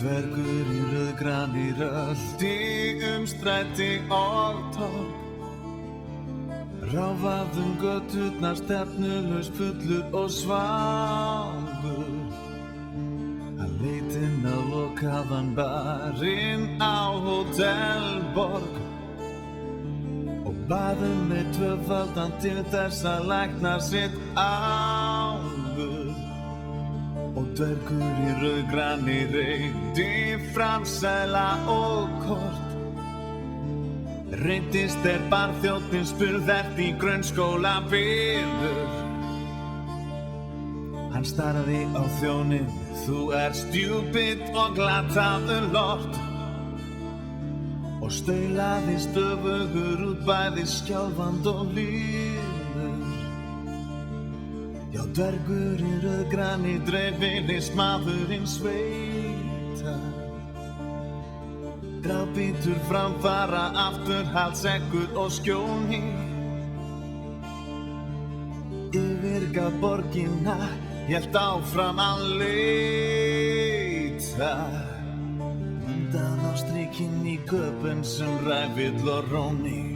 dvergur í rauðgrani rölti stræti og torg. Ráfaðum göturnar stefnulaus fullur og svangur. Hann leit inn á lokaðan barinn á Hótel Borg og bað mig tvöfaldan til þess að lækna sitt áður. Og dvergur í rauðgrani reykti fram seðla og kort. Reyndist barþjónninn spurðert í grunnskóla biður. Hann starði á þjóninn, þú stjúpid og glataður lort. Og staulaði stöfugur út bæði skjálfand og líður. Já, dvergur í rauðgrani dreif virðist maðurinn sveita. Drafbítur framfara, afturhaldsekkur og skjóni. Yfirgaf borgina, hélt áfram að leita. Undan á strikinn í köpun sem ræfill og róni.